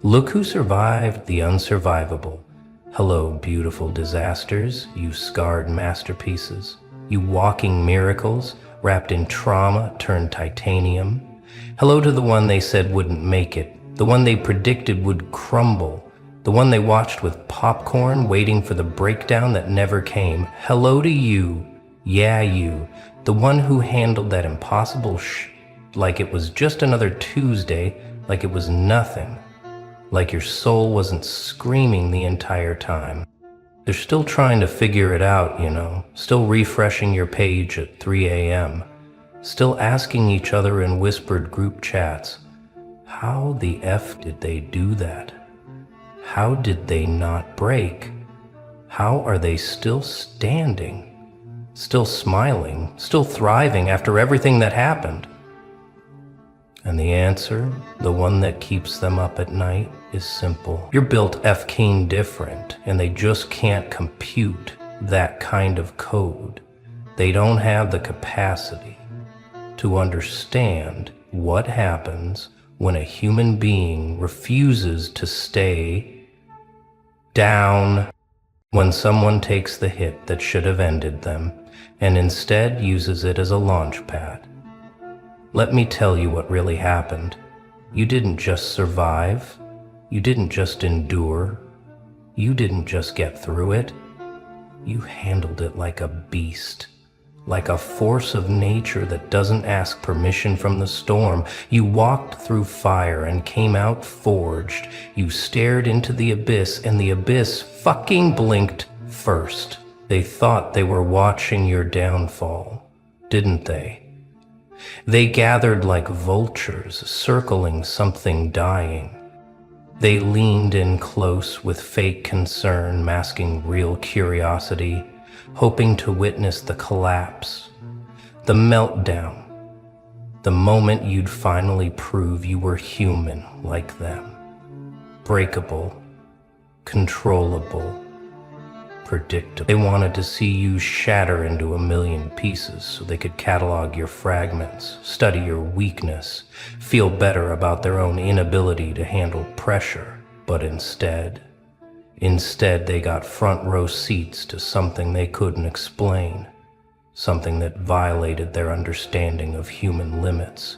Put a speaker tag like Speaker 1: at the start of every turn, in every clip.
Speaker 1: Look who survived the unsurvivable. Hello, beautiful disasters, you scarred masterpieces, you walking miracles wrapped in trauma turned titanium. Hello to the one they said wouldn't make it, the one they predicted would crumble, the one they watched with popcorn waiting for the breakdown that never came. Hello to you, yeah you, the one who handled that impossible like it was just another Tuesday, like it was nothing. Like your soul wasn't screaming the entire time. They're still trying to figure it out, still refreshing your page at 3 a.m., still asking each other in whispered group chats, how the F did they do that? How did they not break? How are they still standing, still smiling, still thriving after everything that happened? And the answer, the one that keeps them up at night, is simple. You're built F-keen different, and they just can't compute that kind of code. They don't have the capacity to understand what happens when a human being refuses to stay down, when someone takes the hit that should have ended them and instead uses it as a launch pad. Let me tell you what really happened. You didn't just survive. You didn't just endure. You didn't just get through it. You handled it like a beast, like a force of nature that doesn't ask permission from the storm. You walked through fire and came out forged. You stared into the abyss, and the abyss fucking blinked first. They thought they were watching your downfall, didn't they? They gathered like vultures, circling something dying. They leaned in close with fake concern, masking real curiosity, hoping to witness the collapse, the meltdown, the moment you'd finally prove you were human like them. Breakable, controllable, predictable. They wanted to see you shatter into a million pieces so they could catalog your fragments, study your weakness, feel better about their own inability to handle pressure. But instead they got front row seats to something they couldn't explain, something that violated their understanding of human limits.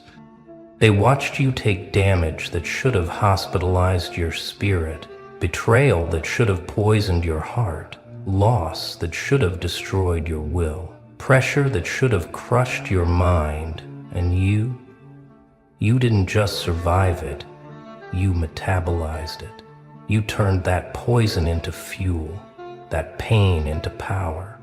Speaker 1: They watched you take damage that should have hospitalized your spirit, betrayal that should have poisoned your heart, loss that should have destroyed your will, pressure that should have crushed your mind, and you didn't just survive it, you metabolized it. You turned that poison into fuel, that pain into power,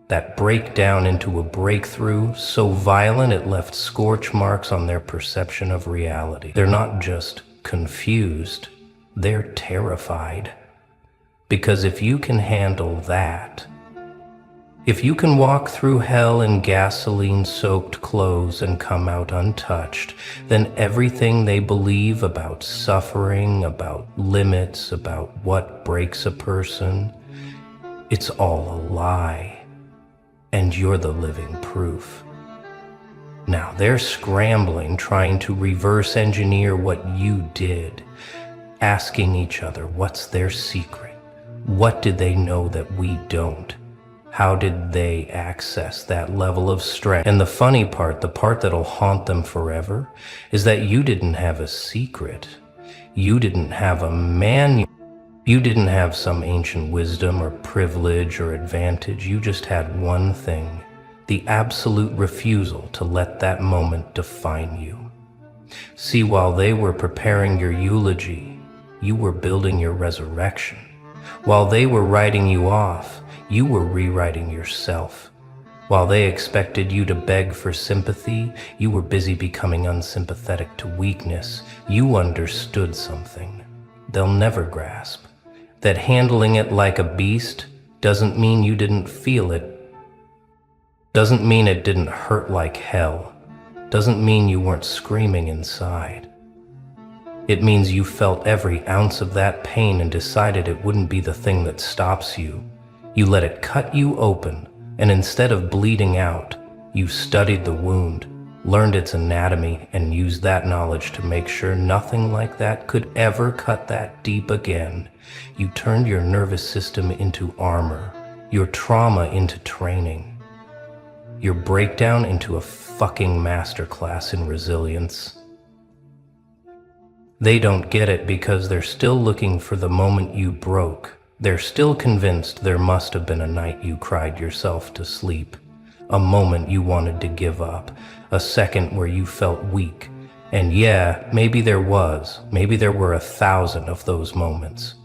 Speaker 1: that breakdown into a breakthrough so violent it left scorch marks on their perception of reality. They're not just confused, they're terrified. Because if you can handle that, if you can walk through hell in gasoline-soaked clothes and come out untouched, then everything they believe about suffering, about limits, about what breaks a person, it's all a lie. And you're the living proof. Now they're scrambling, trying to reverse engineer what you did, asking each other what's their secret. What did they know that we don't? How did they access that level of strength? And the funny part, the part that'll haunt them forever, is that you didn't have a secret. You didn't have a manual. You didn't have some ancient wisdom or privilege or advantage. You just had one thing, the absolute refusal to let that moment define you. See, while they were preparing your eulogy, you were building your resurrection. While they were writing you off, you were rewriting yourself. While they expected you to beg for sympathy, you were busy becoming unsympathetic to weakness. You understood something they'll never grasp. That handling it like a beast doesn't mean you didn't feel it. Doesn't mean it didn't hurt like hell. Doesn't mean you weren't screaming inside. It means you felt every ounce of that pain and decided it wouldn't be the thing that stops you. You let it cut you open, and instead of bleeding out, you studied the wound, learned its anatomy, and used that knowledge to make sure nothing like that could ever cut that deep again. You turned your nervous system into armor, your trauma into training, your breakdown into a fucking masterclass in resilience. They don't get it because they're still looking for the moment you broke. They're still convinced there must have been a night you cried yourself to sleep, a moment you wanted to give up, a second where you felt weak. And yeah, maybe there were 1,000 of those moments.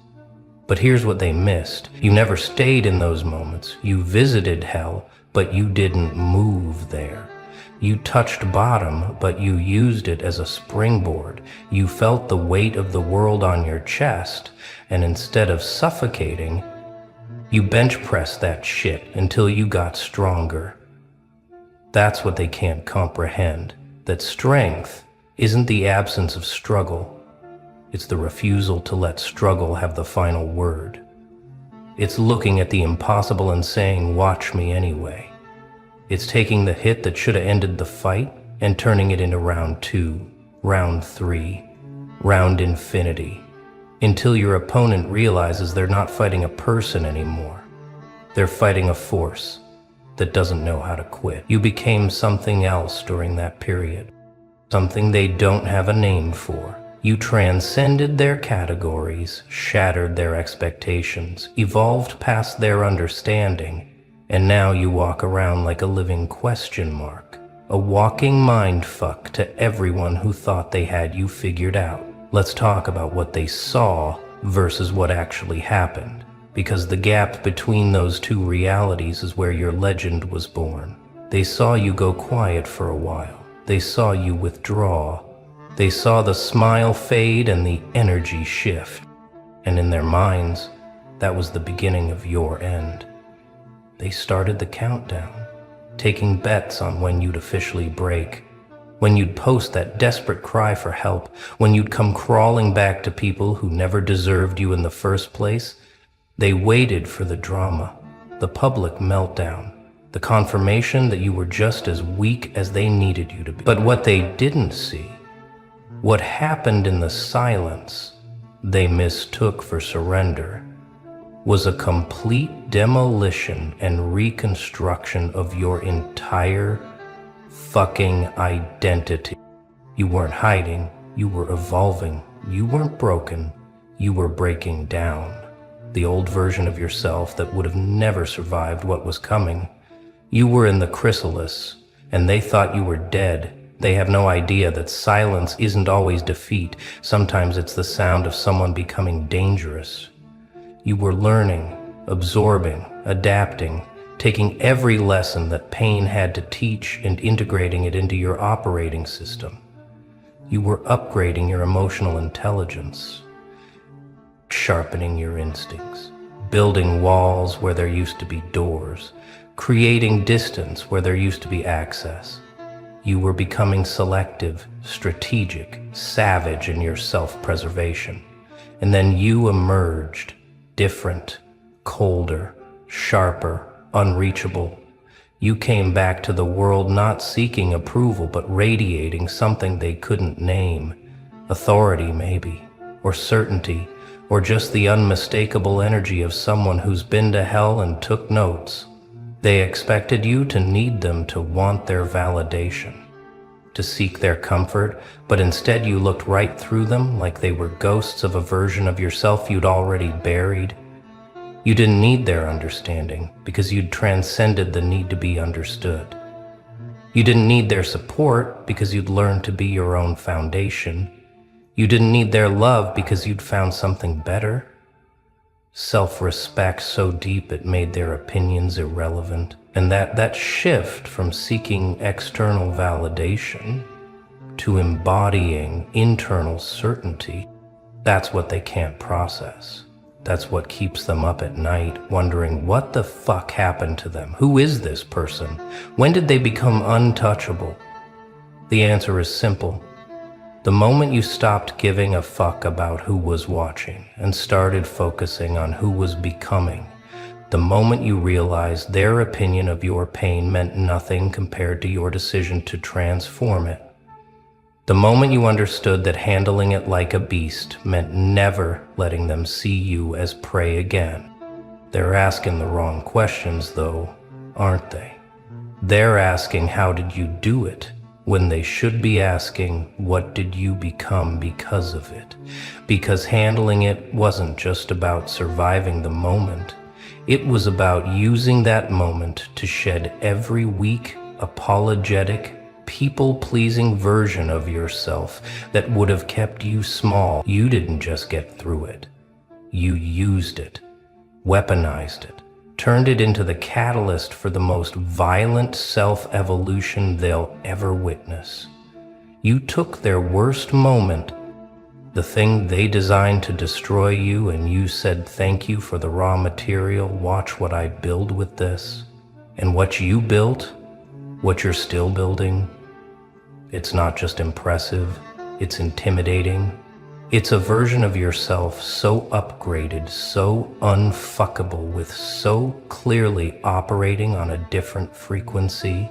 Speaker 1: But here's what they missed. You never stayed in those moments. You visited hell, but you didn't move there. You touched bottom, but you used it as a springboard. You felt the weight of the world on your chest, and instead of suffocating, you bench pressed that shit until you got stronger. That's what they can't comprehend, that strength isn't the absence of struggle. It's the refusal to let struggle have the final word. It's looking at the impossible and saying, watch me anyway. It's taking the hit that should have ended the fight and turning it into round 2, round 3, round infinity, until your opponent realizes they're not fighting a person anymore. They're fighting a force that doesn't know how to quit. You became something else during that period, something they don't have a name for. You transcended their categories, shattered their expectations, evolved past their understanding, and now you walk around like a living question mark, a walking mindfuck to everyone who thought they had you figured out. Let's talk about what they saw versus what actually happened, because the gap between those two realities is where your legend was born. They saw you go quiet for a while. They saw you withdraw. They saw the smile fade and the energy shift. And in their minds, that was the beginning of your end. They started the countdown, taking bets on when you'd officially break, when you'd post that desperate cry for help, when you'd come crawling back to people who never deserved you in the first place. They waited for the drama, the public meltdown, the confirmation that you were just as weak as they needed you to be. But what they didn't see, what happened in the silence they mistook for surrender, was a complete demolition and reconstruction of your entire fucking identity. You weren't hiding, you were evolving. You weren't broken, you were breaking down. The old version of yourself that would have never survived what was coming. You were in the chrysalis, and they thought you were dead. They have no idea that silence isn't always defeat. Sometimes it's the sound of someone becoming dangerous. You were learning, absorbing, adapting, taking every lesson that pain had to teach and integrating it into your operating system. You were upgrading your emotional intelligence, sharpening your instincts, building walls where there used to be doors, creating distance where there used to be access. You were becoming selective, strategic, savage in your self-preservation. And then you emerged, different, colder, sharper, unreachable. You came back to the world not seeking approval, but radiating something they couldn't name. Authority, maybe, or certainty, or just the unmistakable energy of someone who's been to hell and took notes. They expected you to need them, to want their validation, to seek their comfort, but instead you looked right through them like they were ghosts of a version of yourself you'd already buried. You didn't need their understanding because you'd transcended the need to be understood. You didn't need their support because you'd learned to be your own foundation. You didn't need their love because you'd found something better. Self-respect so deep it made their opinions irrelevant. And that shift from seeking external validation to embodying internal certainty, that's what they can't process. That's what keeps them up at night, wondering what the fuck happened to them. Who is this person? When did they become untouchable? The answer is simple. The moment you stopped giving a fuck about who was watching and started focusing on who was becoming, The moment you realized their opinion of your pain meant nothing compared to your decision to transform it. The moment you understood that handling it like a beast meant never letting them see you as prey again. They're asking the wrong questions though, aren't they? They're asking how did you do it, when they should be asking what did you become because of it? Because handling it wasn't just about surviving the moment. It was about using that moment to shed every weak, apologetic, people-pleasing version of yourself that would have kept you small. You didn't just get through it. You used it, weaponized it, turned it into the catalyst for the most violent self-evolution they'll ever witness. You took their worst moment, the thing they designed to destroy you, and you said thank you for the raw material, watch what I build with this. And what you built, what you're still building, it's not just impressive, it's intimidating. It's a version of yourself so upgraded, so unfuckable, with so clearly operating on a different frequency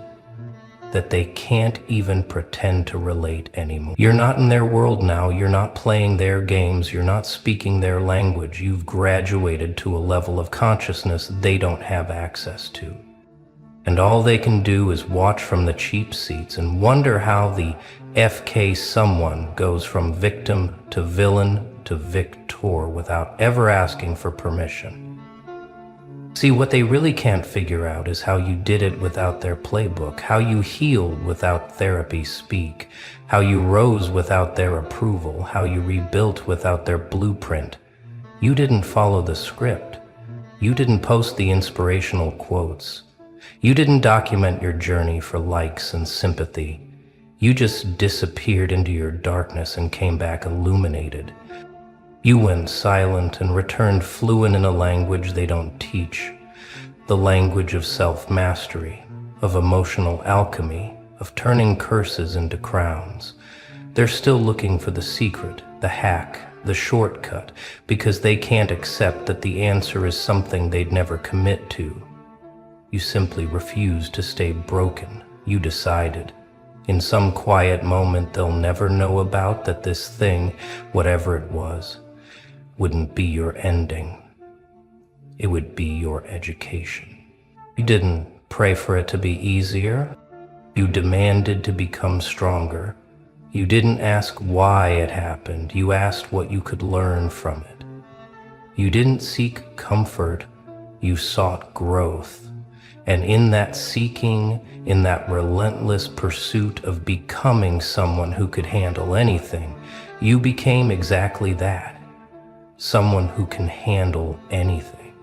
Speaker 1: that they can't even pretend to relate anymore. You're not in their world now, you're not playing their games, you're not speaking their language. You've graduated to a level of consciousness they don't have access to. And all they can do is watch from the cheap seats and wonder how the FK someone goes from victim to villain to victor without ever asking for permission. See, what they really can't figure out is how you did it without their playbook, how you healed without therapy speak, how you rose without their approval, how you rebuilt without their blueprint. You didn't follow the script. You didn't post the inspirational quotes. You didn't document your journey for likes and sympathy. You just disappeared into your darkness and came back illuminated. You went silent and returned fluent in a language they don't teach, the language of self-mastery, of emotional alchemy, of turning curses into crowns. They're still looking for the secret, the hack, the shortcut, because they can't accept that the answer is something they'd never commit to. You simply refused to stay broken. You decided, in some quiet moment they'll never know about, that this thing, whatever it was, wouldn't be your ending. It would be your education. You didn't pray for it to be easier. You demanded to become stronger. You didn't ask why it happened. You asked what you could learn from it. You didn't seek comfort. You sought growth. And in that seeking, in that relentless pursuit of becoming someone who could handle anything, you became exactly that. Someone who can handle anything.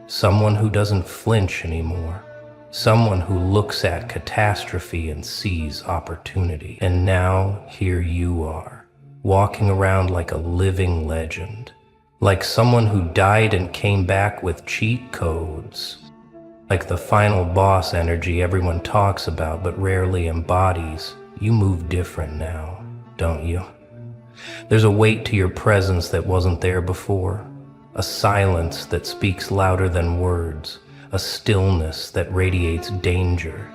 Speaker 1: Someone who doesn't flinch anymore. Someone who looks at catastrophe and sees opportunity. And now here you are, walking around like a living legend. Like someone who died and came back with cheat codes. Like the final boss energy everyone talks about but rarely embodies. You move different now, don't you? There's a weight to your presence that wasn't there before, a silence that speaks louder than words, a stillness that radiates danger.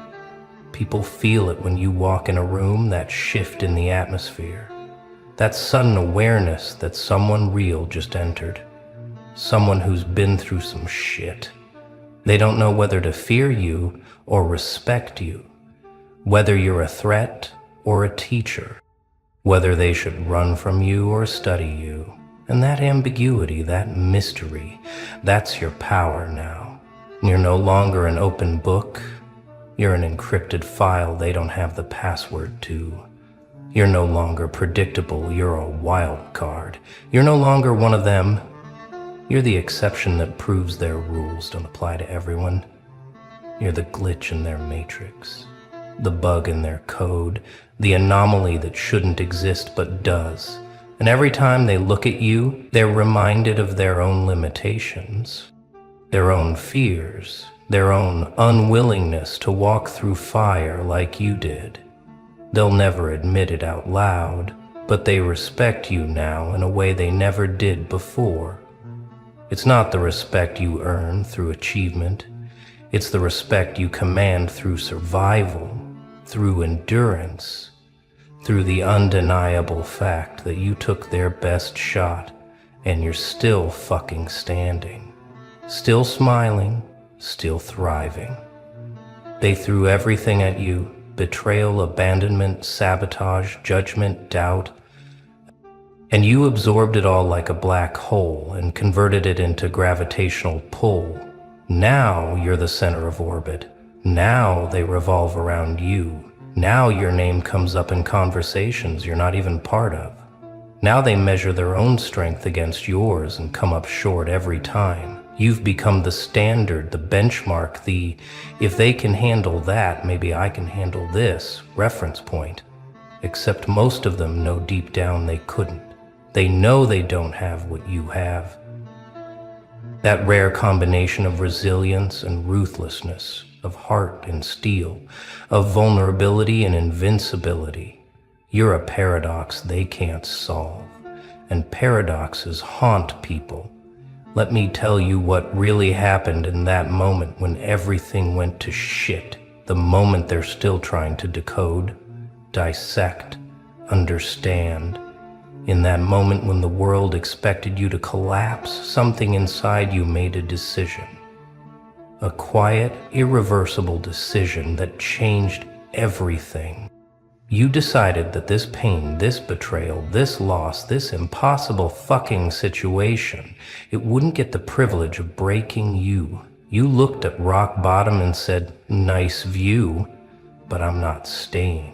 Speaker 1: People feel it when you walk in a room, that shift in the atmosphere, that sudden awareness that someone real just entered, someone who's been through some shit. They don't know whether to fear you or respect you, whether you're a threat or a teacher, whether they should run from you or study you. And that ambiguity, that mystery, that's your power now. You're no longer an open book. You're an encrypted file they don't have the password to. You're no longer predictable. You're a wild card. You're no longer one of them. You're the exception that proves their rules don't apply to everyone. You're the glitch in their matrix, the bug in their code, the anomaly that shouldn't exist but does. And every time they look at you, they're reminded of their own limitations, their own fears, their own unwillingness to walk through fire like you did. They'll never admit it out loud, but they respect you now in a way they never did before. It's not the respect you earn through achievement. It's the respect you command through survival, through endurance, through the undeniable fact that you took their best shot and you're still fucking standing, still smiling, still thriving. They threw everything at you: betrayal, abandonment, sabotage, judgment, doubt, and you absorbed it all like a black hole and converted it into gravitational pull. Now you're the center of orbit. Now they revolve around you. Now your name comes up in conversations you're not even part of. Now they measure their own strength against yours and come up short every time. You've become the standard, the benchmark, the "if they can handle that, maybe I can handle this" reference point. Except most of them know deep down they couldn't. They know they don't have what you have. That rare combination of resilience and ruthlessness, of heart and steel, of vulnerability and invincibility. You're a paradox they can't solve, and paradoxes haunt people. Let me tell you what really happened in that moment when everything went to shit, the moment they're still trying to decode, dissect, understand. In that moment when the world expected you to collapse, something inside you made a decision. A quiet, irreversible decision that changed everything. You decided that this pain, this betrayal, this loss, this impossible fucking situation, it wouldn't get the privilege of breaking you. You looked at rock bottom and said, "Nice view, but I'm not staying."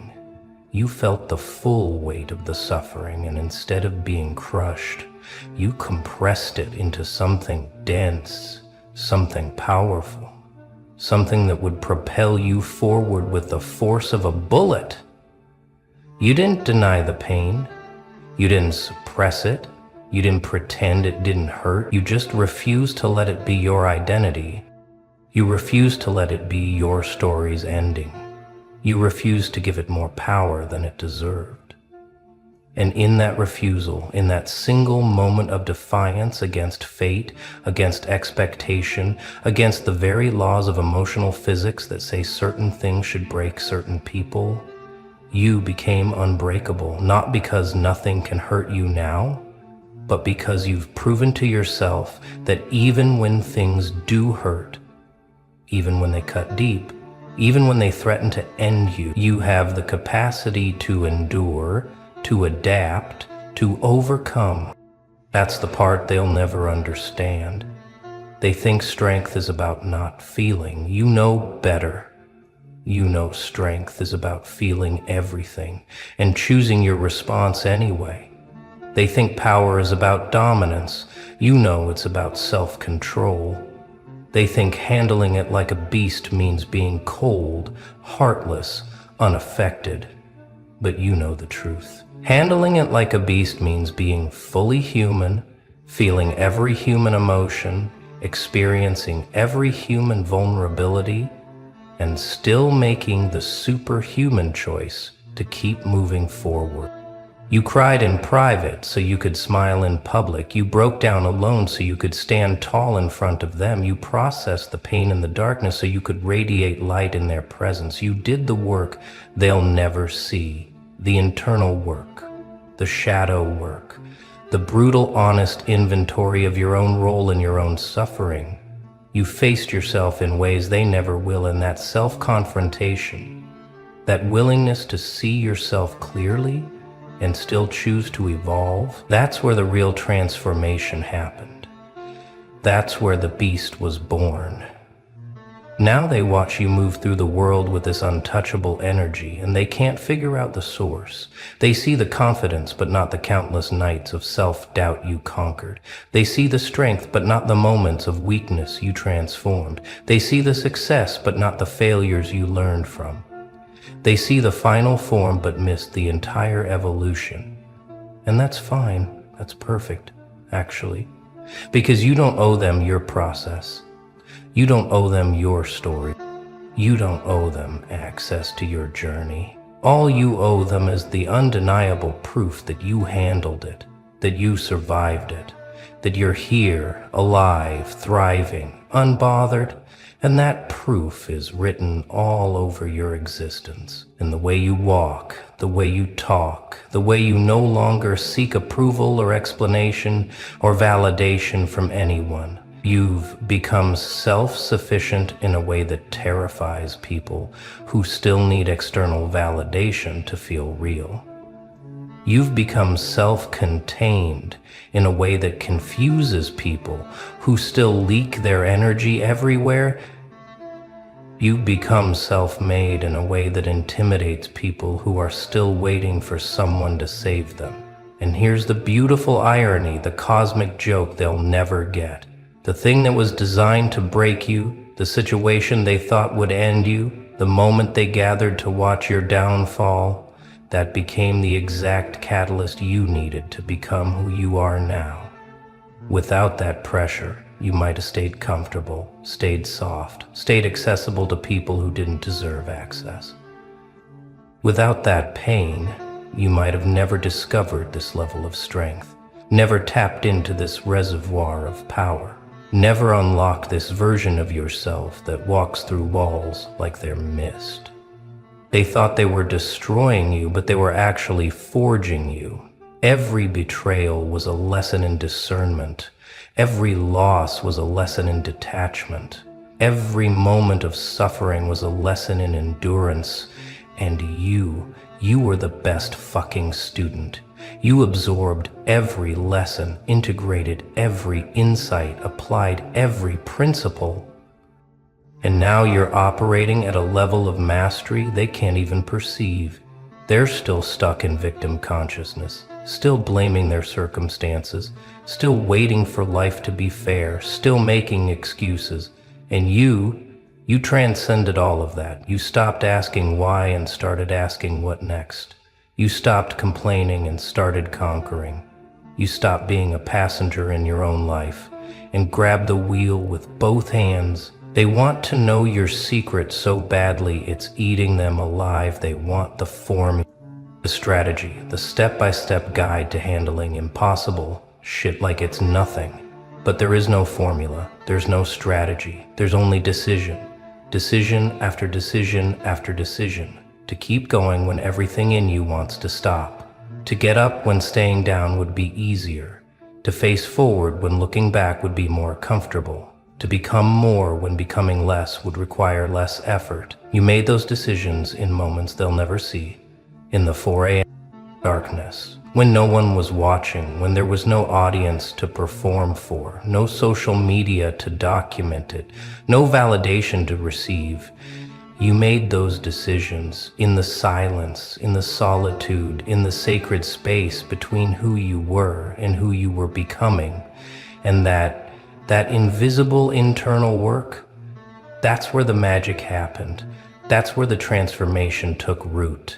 Speaker 1: You felt the full weight of the suffering, and instead of being crushed, you compressed it into something dense, something powerful, something that would propel you forward with the force of a bullet. You didn't deny the pain. You didn't suppress it. You didn't pretend it didn't hurt. You just refused to let it be your identity. You refused to let it be your story's ending. You refused to give it more power than it deserved. And in that refusal, in that single moment of defiance against fate, against expectation, against the very laws of emotional physics that say certain things should break certain people, you became unbreakable, not because nothing can hurt you now, but because you've proven to yourself that even when things do hurt, even when they cut deep, even when they threaten to end you, you have the capacity to endure, to adapt, to overcome. That's the part they'll never understand. They think strength is about not feeling. You know better. You know strength is about feeling everything and choosing your response anyway. They think power is about dominance. You know it's about self-control. They think handling it like a beast means being cold, heartless, unaffected. But you know the truth. Handling it like a beast means being fully human, feeling every human emotion, experiencing every human vulnerability, and still making the superhuman choice to keep moving forward. You cried in private so you could smile in public. You broke down alone so you could stand tall in front of them. You processed the pain in the darkness so you could radiate light in their presence. You did the work they'll never see, the internal work, the shadow work, the brutal, honest inventory of your own role in your own suffering. You faced yourself in ways they never will, and that self-confrontation, that willingness to see yourself clearly and still choose to evolve, that's where the real transformation happened. That's where the beast was born. Now they watch you move through the world with this untouchable energy, and they can't figure out the source. They see the confidence, but not the countless nights of self-doubt you conquered. They see the strength, but not the moments of weakness you transformed. They see the success, but not the failures you learned from. They see the final form, but miss the entire evolution. And that's fine. That's perfect, actually. Because you don't owe them your process. You don't owe them your story. You don't owe them access to your journey. All you owe them is the undeniable proof that you handled it, that you survived it, that you're here, alive, thriving, unbothered, and that proof is written all over your existence. In the way you walk, the way you talk, the way you no longer seek approval or explanation or validation from anyone. You've become self-sufficient in a way that terrifies people who still need external validation to feel real. You've become self-contained in a way that confuses people who still leak their energy everywhere. You've become self-made in a way that intimidates people who are still waiting for someone to save them. And here's the beautiful irony, the cosmic joke they'll never get. The thing that was designed to break you, the situation they thought would end you, the moment they gathered to watch your downfall, that became the exact catalyst you needed to become who you are now. Without that pressure, you might have stayed comfortable, stayed soft, stayed accessible to people who didn't deserve access. Without that pain, you might have never discovered this level of strength, never tapped into this reservoir of power, never unlocked this version of yourself that walks through walls like they're mist. They thought they were destroying you, but they were actually forging you. Every betrayal was a lesson in discernment. Every loss was a lesson in detachment. Every moment of suffering was a lesson in endurance. And you were the best fucking student. You absorbed every lesson, integrated every insight, applied every principle. And now you're operating at a level of mastery they can't even perceive. They're still stuck in victim consciousness, still blaming their circumstances, still waiting for life to be fair, still making excuses. And you transcended all of that. You stopped asking why and started asking what next. You stopped complaining and started conquering. You stopped being a passenger in your own life and grabbed the wheel with both hands. They want to know your secret so badly it's eating them alive. They want the formula, the strategy, the step-by-step guide to handling impossible shit like it's nothing. But there is no formula, there's no strategy, there's only decision. Decision after decision after decision. To keep going when everything in you wants to stop. To get up when staying down would be easier. To face forward when looking back would be more comfortable. To become more when becoming less would require less effort. You made those decisions in moments they'll never see. In the 4 a.m. darkness. When no one was watching, when there was no audience to perform for, no social media to document it, no validation to receive. You made those decisions in the silence, in the solitude, in the sacred space between who you were and who you were becoming. And that invisible internal work, that's where the magic happened. That's where the transformation took root.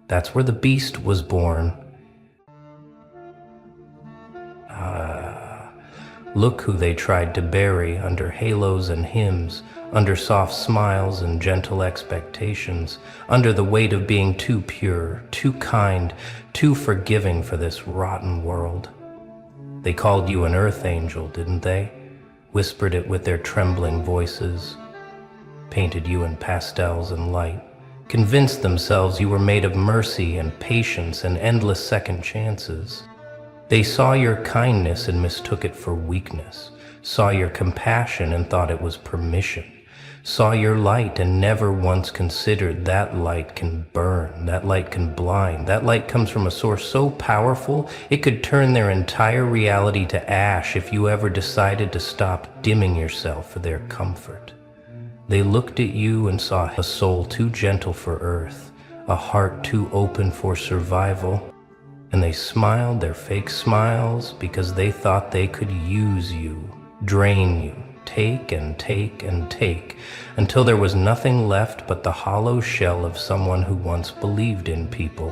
Speaker 1: That's where the beast was born. Look who they tried to bury under halos and hymns, under soft smiles and gentle expectations, under the weight of being too pure, too kind, too forgiving for this rotten world. They called you an earth angel, didn't they? Whispered it with their trembling voices, painted you in pastels and light, convinced themselves you were made of mercy and patience and endless second chances. They saw your kindness and mistook it for weakness, saw your compassion and thought it was permission, saw your light and never once considered that light can burn, that light can blind, that light comes from a source so powerful it could turn their entire reality to ash if you ever decided to stop dimming yourself for their comfort. They looked at you and saw a soul too gentle for earth, a heart too open for survival, and they smiled their fake smiles because they thought they could use you, drain you, take and take and take, until there was nothing left but the hollow shell of someone who once believed in people.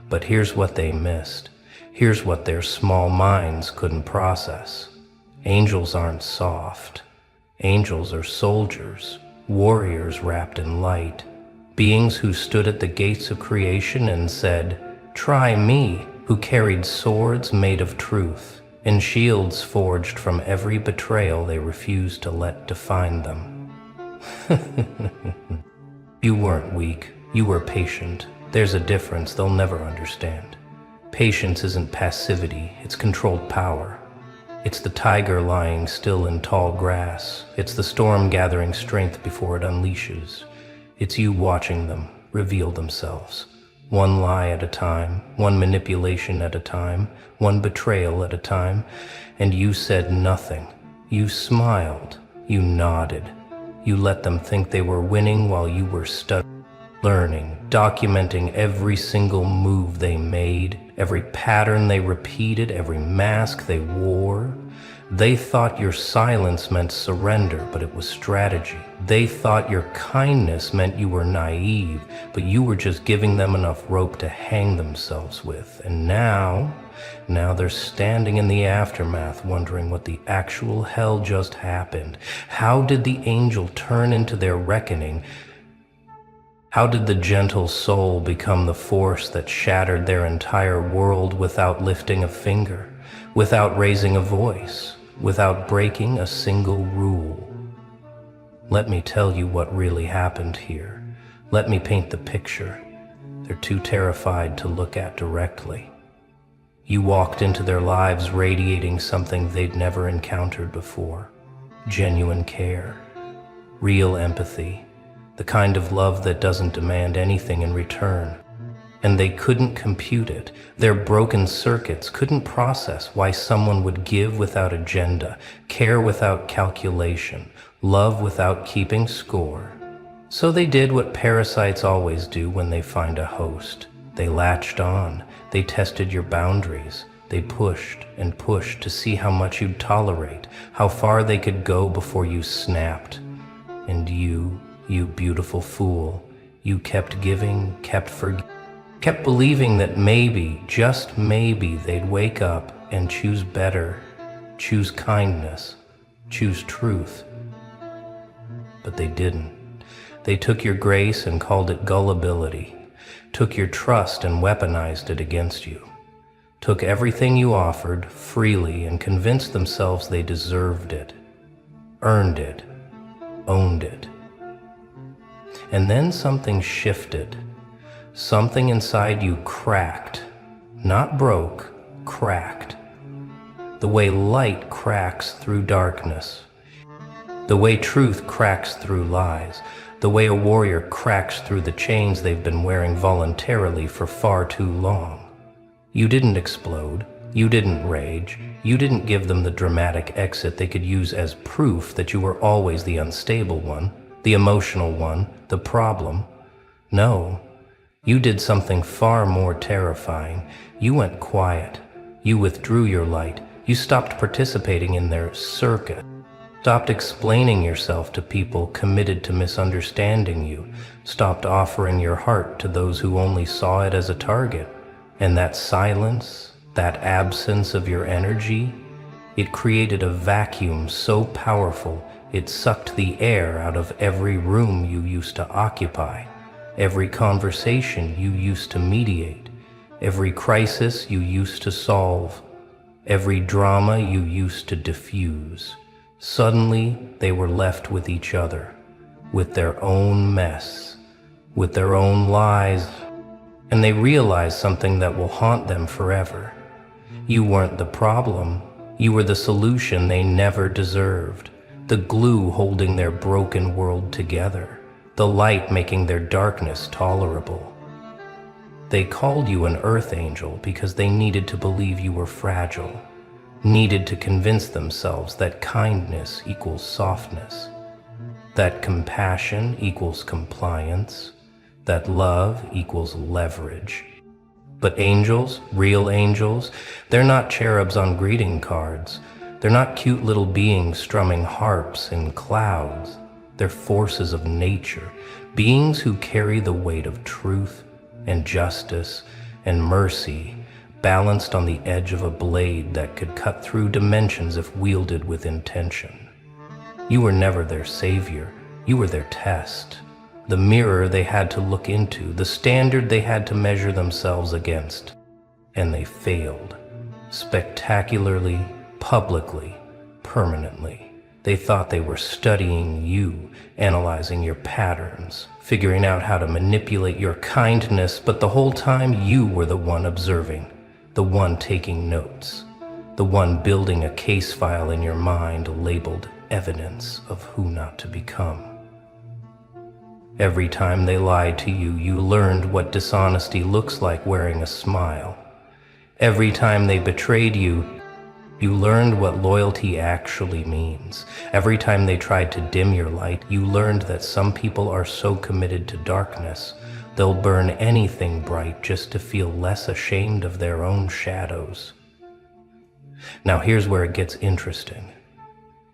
Speaker 1: But here's what they missed. Here's what their small minds couldn't process. Angels aren't soft. Angels are soldiers, warriors wrapped in light, beings who stood at the gates of creation and said, "Try me," who carried swords made of truth, and shields forged from every betrayal they refused to let define them. You weren't weak, you were patient. There's a difference they'll never understand. Patience isn't passivity, it's controlled power. It's the tiger lying still in tall grass. It's the storm gathering strength before it unleashes. It's you watching them reveal themselves. One lie at a time, one manipulation at a time, one betrayal at a time, and you said nothing. You smiled, you nodded. You let them think they were winning while you were studying, learning, documenting every single move they made, every pattern they repeated, every mask they wore. They thought your silence meant surrender, but it was strategy. They thought your kindness meant you were naive, but you were just giving them enough rope to hang themselves with. And now they're standing in the aftermath wondering what the actual hell just happened. How did the angel turn into their reckoning? How did the gentle soul become the force that shattered their entire world without lifting a finger, without raising a voice, without breaking a single rule? Let me tell you what really happened here. Let me paint the picture. They're too terrified to look at directly. You walked into their lives radiating something they'd never encountered before. Genuine care, real empathy, the kind of love that doesn't demand anything in return. And they couldn't compute it. Their broken circuits couldn't process why someone would give without agenda, care without calculation, love without keeping score. So they did what parasites always do when they find a host. They latched on. They tested your boundaries. They pushed and pushed to see how much you'd tolerate, how far they could go before you snapped. And you beautiful fool, you kept giving, kept forgiving, kept believing that maybe, just maybe, they'd wake up and choose better, choose kindness, choose truth. But they didn't. They took your grace and called it gullibility, took your trust and weaponized it against you, took everything you offered freely and convinced themselves they deserved it, earned it, owned it. And then something shifted. Something inside you cracked, not broke, cracked. The way light cracks through darkness, the way truth cracks through lies, the way a warrior cracks through the chains they've been wearing voluntarily for far too long. You didn't explode, you didn't rage, you didn't give them the dramatic exit they could use as proof that you were always the unstable one, the emotional one, the problem. No. You did something far more terrifying. You went quiet. You withdrew your light. You stopped participating in their circuit. Stopped explaining yourself to people committed to misunderstanding you. Stopped offering your heart to those who only saw it as a target. And that silence, that absence of your energy, it created a vacuum so powerful it sucked the air out of every room you used to occupy. Every conversation you used to mediate, every crisis you used to solve, every drama you used to diffuse. Suddenly, they were left with each other, with their own mess, with their own lies, and they realized something that will haunt them forever. You weren't the problem, you were the solution they never deserved, the glue holding their broken world together, the light making their darkness tolerable. They called you an earth angel because they needed to believe you were fragile, needed to convince themselves that kindness equals softness, that compassion equals compliance, that love equals leverage. But angels, real angels, they're not cherubs on greeting cards. They're not cute little beings strumming harps in clouds. They're forces of nature, beings who carry the weight of truth and justice and mercy, balanced on the edge of a blade that could cut through dimensions if wielded with intention. You were never their savior, you were their test, the mirror they had to look into, the standard they had to measure themselves against. And they failed. spectacularly, publicly, permanently. They thought they were studying you, analyzing your patterns, figuring out how to manipulate your kindness, but the whole time you were the one observing, the one taking notes, the one building a case file in your mind labeled evidence of who not to become. Every time they lied to you, you learned what dishonesty looks like wearing a smile. Every time they betrayed you, you learned what loyalty actually means. Every time they tried to dim your light, you learned that some people are so committed to darkness, they'll burn anything bright just to feel less ashamed of their own shadows. Now here's where it gets interesting.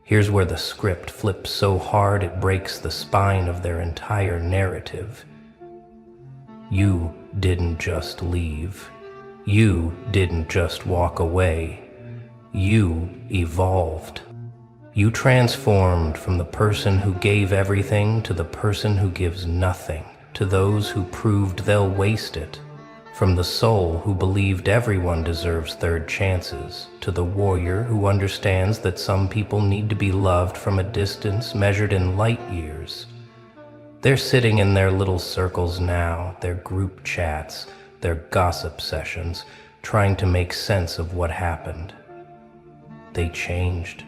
Speaker 1: Here's where the script flips so hard it breaks the spine of their entire narrative. You didn't just leave. You didn't just walk away. You evolved. You transformed from the person who gave everything to the person who gives nothing, to those who proved they'll waste it, from the soul who believed everyone deserves third chances, to the warrior who understands that some people need to be loved from a distance measured in light years. They're sitting in their little circles now, their group chats, their gossip sessions, trying to make sense of what happened. They changed.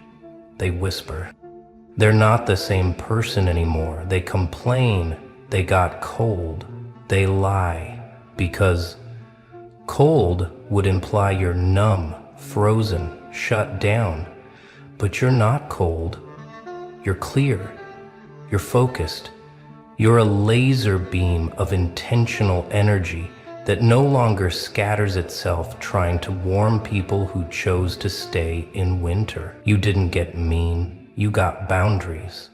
Speaker 1: They whisper. They're not the same person anymore. They complain. They got cold. They lie. Because cold would imply you're numb, frozen, shut down. But you're not cold. You're clear. You're focused. You're a laser beam of intentional energy that no longer scatters itself trying to warm people who chose to stay in winter. You didn't get mean, you got boundaries.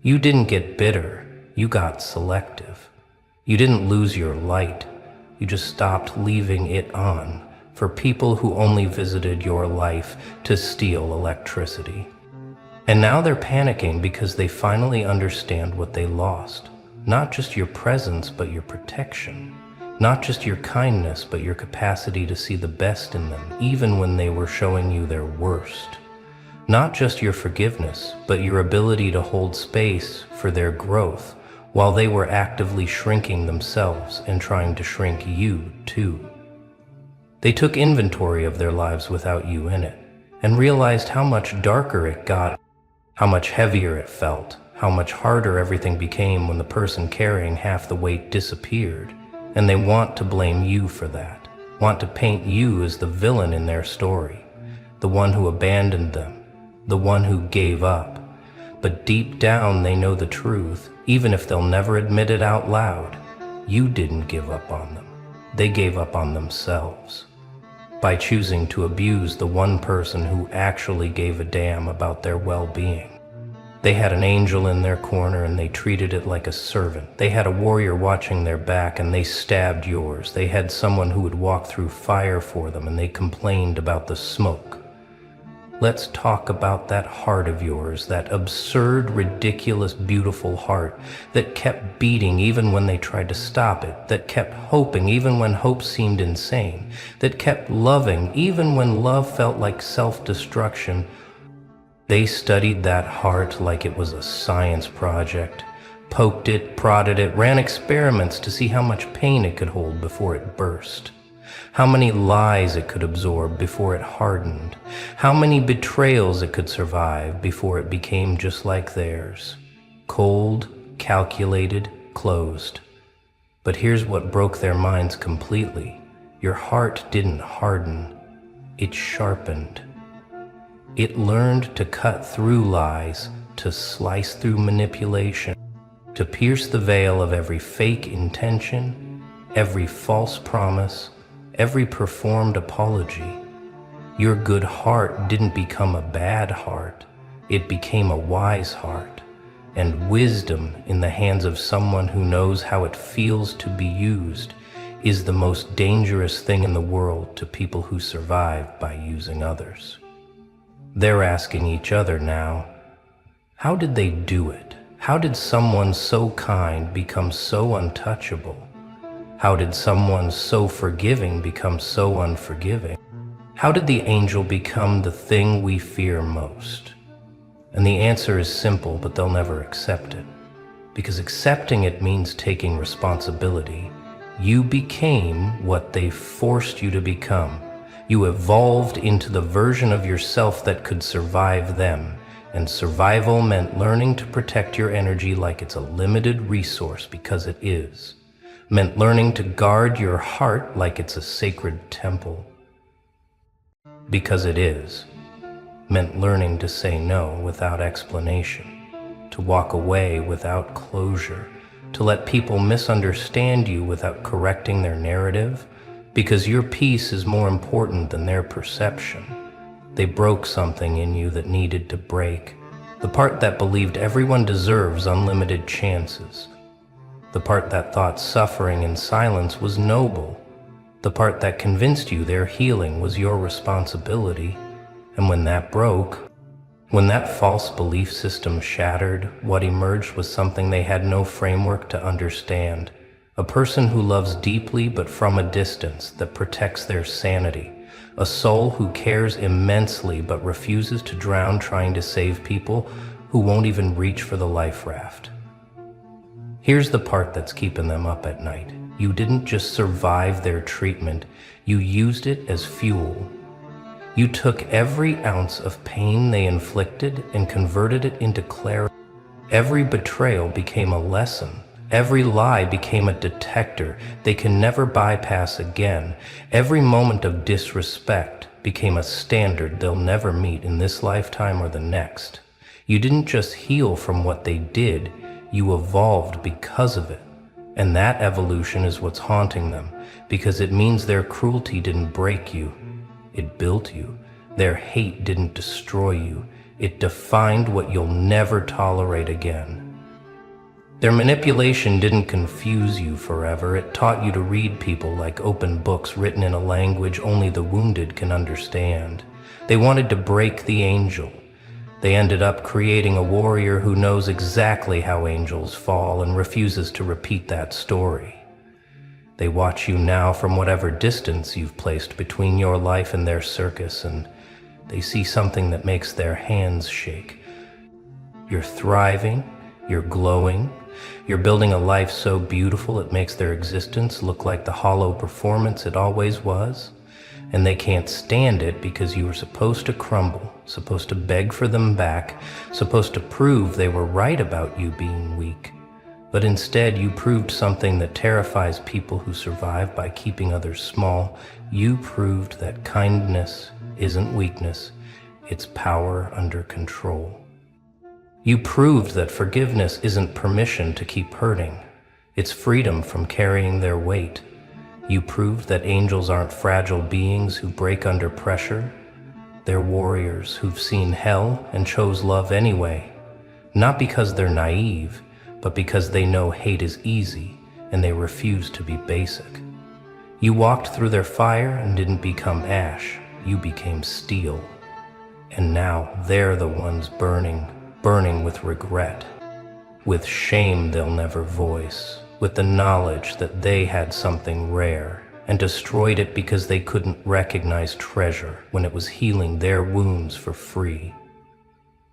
Speaker 1: You didn't get bitter, you got selective. You didn't lose your light, you just stopped leaving it on for people who only visited your life to steal electricity. And now they're panicking because they finally understand what they lost. Not just your presence, but your protection. Not just your kindness, but your capacity to see the best in them, even when they were showing you their worst. Not just your forgiveness, but your ability to hold space for their growth, while they were actively shrinking themselves and trying to shrink you too. They took inventory of their lives without you in it, and realized how much darker it got, how much heavier it felt, how much harder everything became when the person carrying half the weight disappeared. And they want to blame you for that, want to paint you as the villain in their story, the one who abandoned them, the one who gave up. But deep down they know the truth, even if they'll never admit it out loud. You didn't give up on them. They gave up on themselves by choosing to abuse the one person who actually gave a damn about their well-being. They had an angel in their corner and they treated it like a servant. They had a warrior watching their back and they stabbed yours. They had someone who would walk through fire for them and they complained about the smoke. Let's talk about that heart of yours, that absurd, ridiculous, beautiful heart that kept beating even when they tried to stop it, that kept hoping even when hope seemed insane, that kept loving even when love felt like self-destruction. They studied that heart like it was a science project, poked it, prodded it, ran experiments to see how much pain it could hold before it burst, how many lies it could absorb before it hardened, how many betrayals it could survive before it became just like theirs, cold, calculated, closed. But here's what broke their minds completely. Your heart didn't harden, it sharpened. It learned to cut through lies, to slice through manipulation, to pierce the veil of every fake intention, every false promise, every performed apology. Your good heart didn't become a bad heart, it became a wise heart, and wisdom in the hands of someone who knows how it feels to be used is the most dangerous thing in the world to people who survive by using others. They're asking each other now, how did they do it? How did someone so kind become so untouchable? How did someone so forgiving become so unforgiving? How did the angel become the thing we fear most? And the answer is simple, but they'll never accept it. Because accepting it means taking responsibility. You became what they forced you to become. You evolved into the version of yourself that could survive them. And survival meant learning to protect your energy like it's a limited resource, because it is. Meant learning to guard your heart like it's a sacred temple, because it is. Meant learning to say no without explanation, to walk away without closure, to let people misunderstand you without correcting their narrative, because your peace is more important than their perception. They broke something in you that needed to break, the part that believed everyone deserves unlimited chances, the part that thought suffering in silence was noble, the part that convinced you their healing was your responsibility. And when that broke, when that false belief system shattered, what emerged was something they had no framework to understand. A person who loves deeply but from a distance, that protects their sanity. A soul who cares immensely but refuses to drown trying to save people who won't even reach for the life raft. Here's the part that's keeping them up at night. You didn't just survive their treatment, you used it as fuel. You took every ounce of pain they inflicted and converted it into clarity. Every betrayal became a lesson. Every lie became a detector they can never bypass again. Every moment of disrespect became a standard they'll never meet in this lifetime or the next. You didn't just heal from what they did, you evolved because of it. And that evolution is what's haunting them, because it means their cruelty didn't break you. It built you. Their hate didn't destroy you. It defined what you'll never tolerate again. Their manipulation didn't confuse you forever. It taught you to read people like open books written in a language only the wounded can understand. They wanted to break the angel. They ended up creating a warrior who knows exactly how angels fall and refuses to repeat that story. They watch you now from whatever distance you've placed between your life and their circus, and they see something that makes their hands shake. You're thriving, you're glowing, you're building a life so beautiful it makes their existence look like the hollow performance it always was. And they can't stand it because you were supposed to crumble, supposed to beg for them back, supposed to prove they were right about you being weak. But instead, you proved something that terrifies people who survive by keeping others small. You proved that kindness isn't weakness, it's power under control. You proved that forgiveness isn't permission to keep hurting, it's freedom from carrying their weight. You proved that angels aren't fragile beings who break under pressure. They're warriors who've seen hell and chose love anyway. Not because they're naive, but because they know hate is easy and they refuse to be basic. You walked through their fire and didn't become ash. You became steel. And now they're the ones burning with regret, with shame they'll never voice, with the knowledge that they had something rare and destroyed it because they couldn't recognize treasure when it was healing their wounds for free.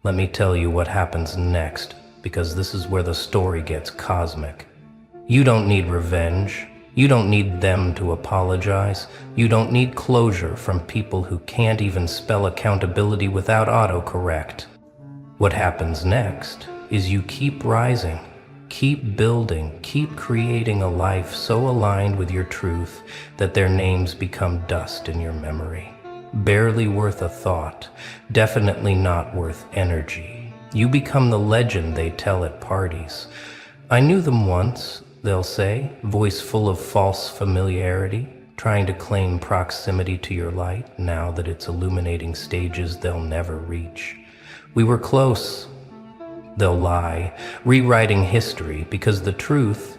Speaker 1: Let me tell you what happens next, because this is where the story gets cosmic. You don't need revenge. You don't need them to apologize. You don't need closure from people who can't even spell accountability without autocorrect. What happens next is you keep rising. Keep building, keep creating a life so aligned with your truth that their names become dust in your memory. Barely worth a thought, definitely not worth energy. You become the legend they tell at parties. I knew them once, they'll say, voice full of false familiarity, trying to claim proximity to your light now that it's illuminating stages they'll never reach. We were close. They'll lie, rewriting history, because the truth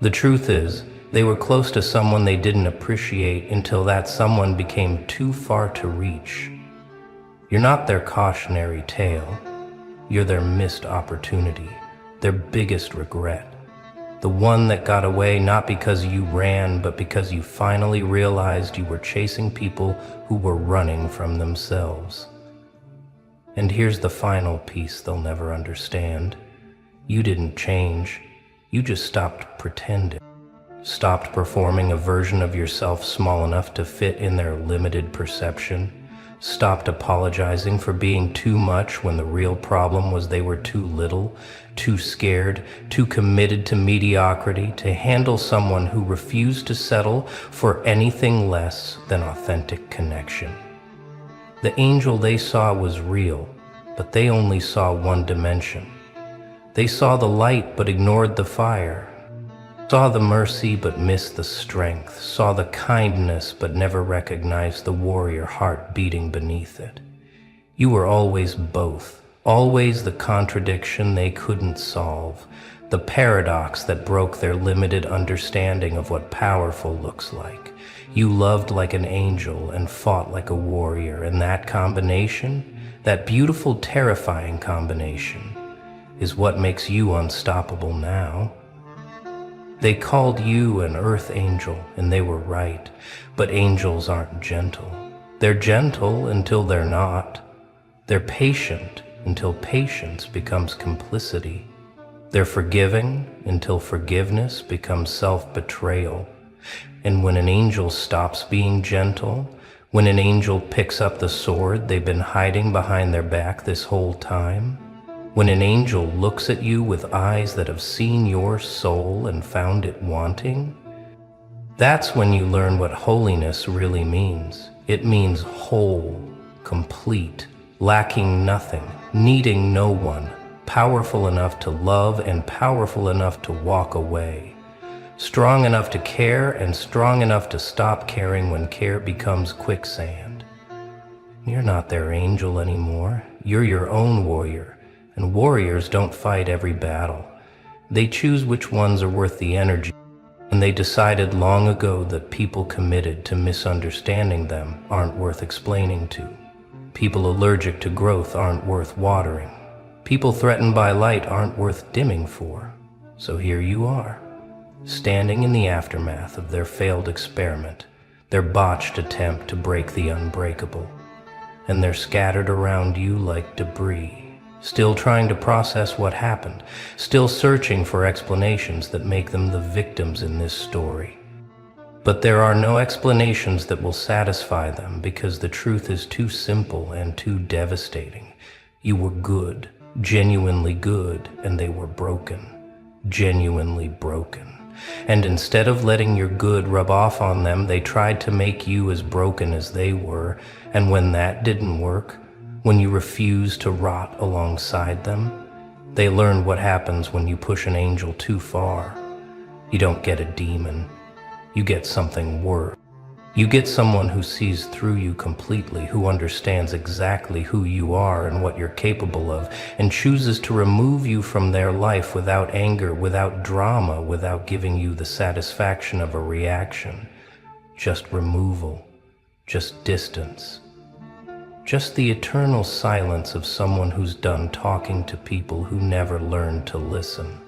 Speaker 1: is, they were close to someone they didn't appreciate until that someone became too far to reach. You're not their cautionary tale. You're their missed opportunity, their biggest regret. The one that got away not because you ran, but because you finally realized you were chasing people who were running from themselves. And here's the final piece they'll never understand. You didn't change. You just stopped pretending. Stopped performing a version of yourself small enough to fit in their limited perception. Stopped apologizing for being too much when the real problem was they were too little, too scared, too committed to mediocrity to handle someone who refused to settle for anything less than authentic connection. The angel they saw was real, but they only saw one dimension. They saw the light but ignored the fire. Saw the mercy but missed the strength, saw the kindness but never recognized the warrior heart beating beneath it. You were always both, always the contradiction they couldn't solve, the paradox that broke their limited understanding of what powerful looks like. You loved like an angel and fought like a warrior, and that combination, that beautiful, terrifying combination, is what makes you unstoppable now. They called you an earth angel, and they were right, but angels aren't gentle. They're gentle until they're not. They're patient until patience becomes complicity. They're forgiving until forgiveness becomes self-betrayal. And when an angel stops being gentle, when an angel picks up the sword they've been hiding behind their back this whole time, when an angel looks at you with eyes that have seen your soul and found it wanting, that's when you learn what holiness really means. It means whole, complete, lacking nothing, needing no one, powerful enough to love and powerful enough to walk away, strong enough to care and strong enough to stop caring when care becomes quicksand. You're not their angel anymore. You're your own warrior. And warriors don't fight every battle. They choose which ones are worth the energy, and they decided long ago that people committed to misunderstanding them aren't worth explaining to. People allergic to growth aren't worth watering. People threatened by light aren't worth dimming for. So here you are, standing in the aftermath of their failed experiment, their botched attempt to break the unbreakable, and they're scattered around you like debris. Still trying to process what happened, still searching for explanations that make them the victims in this story. But there are no explanations that will satisfy them because the truth is too simple and too devastating. You were good, genuinely good, and they were broken, genuinely broken. And instead of letting your good rub off on them, they tried to make you as broken as they were, and when that didn't work, when you refuse to rot alongside them, they learned what happens when you push an angel too far. You don't get a demon. You get something worse. You get someone who sees through you completely, who understands exactly who you are and what you're capable of, and chooses to remove you from their life without anger, without drama, without giving you the satisfaction of a reaction. Just removal. Just distance. Just the eternal silence of someone who's done talking to people who never learned to listen.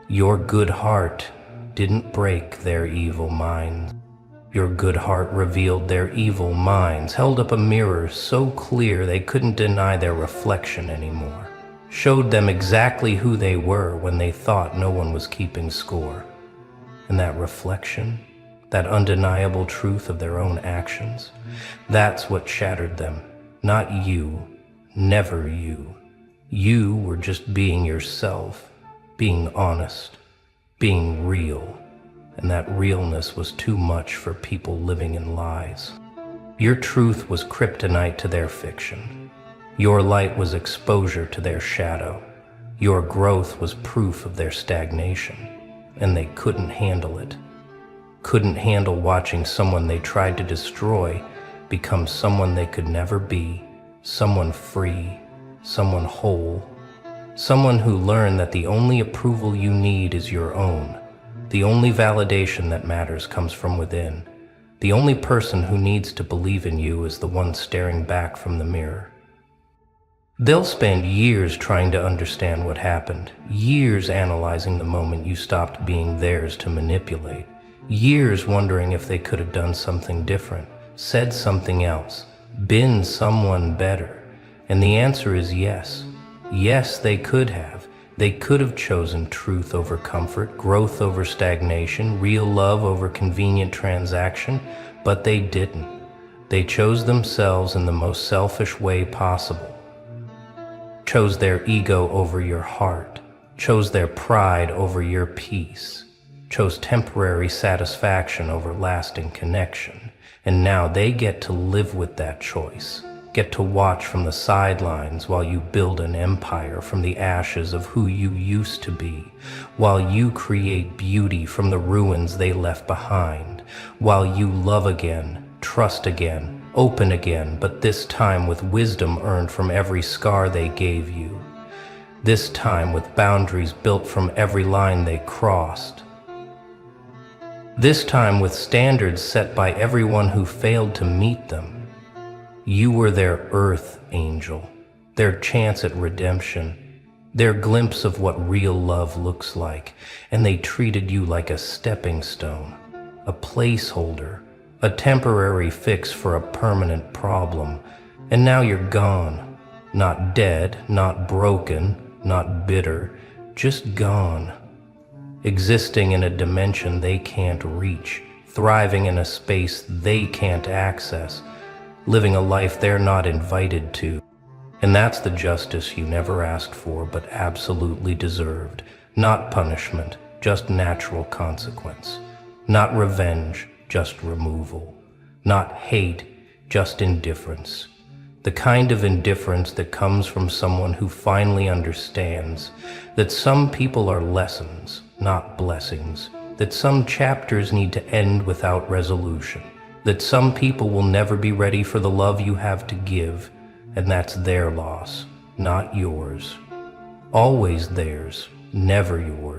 Speaker 1: Your good heart didn't break their evil minds. Your good heart revealed their evil minds, held up a mirror so clear they couldn't deny their reflection anymore, showed them exactly who they were when they thought no one was keeping score. And that reflection, that undeniable truth of their own actions, that's what shattered them. Not you, never you. You were just being yourself, being honest, being real, and that realness was too much for people living in lies. Your truth was kryptonite to their fiction. Your light was exposure to their shadow. Your growth was proof of their stagnation, and they couldn't handle it. Couldn't handle watching someone they tried to destroy become someone they could never be, someone free, someone whole, someone who learned that the only approval you need is your own. The only validation that matters comes from within. The only person who needs to believe in you is the one staring back from the mirror. They'll spend years trying to understand what happened, years analyzing the moment you stopped being theirs to manipulate, years wondering if they could have done something different, said something else, been someone better. And the answer is yes. Yes, they could have. They could have chosen truth over comfort, growth over stagnation, real love over convenient transaction, but they didn't. They chose themselves in the most selfish way possible. Chose their ego over your heart, chose their pride over your peace, chose temporary satisfaction over lasting connection, and now they get to live with that choice, get to watch from the sidelines while you build an empire from the ashes of who you used to be, while you create beauty from the ruins they left behind, while you love again, trust again, open again, but this time with wisdom earned from every scar they gave you. This time with boundaries built from every line they crossed. This time with standards set by everyone who failed to meet them. You were their earth angel, their chance at redemption, their glimpse of what real love looks like, and they treated you like a stepping stone, a placeholder, a temporary fix for a permanent problem, and now you're gone. Not dead, not broken, not bitter, just gone. Existing in a dimension they can't reach, thriving in a space they can't access, living a life they're not invited to. And that's the justice you never asked for but absolutely deserved. Not punishment, just natural consequence. Not revenge, just removal. Not hate, just indifference. The kind of indifference that comes from someone who finally understands that some people are lessons, not blessings, that some chapters need to end without resolution, that some people will never be ready for the love you have to give, and that's their loss, not yours. Always theirs, never yours.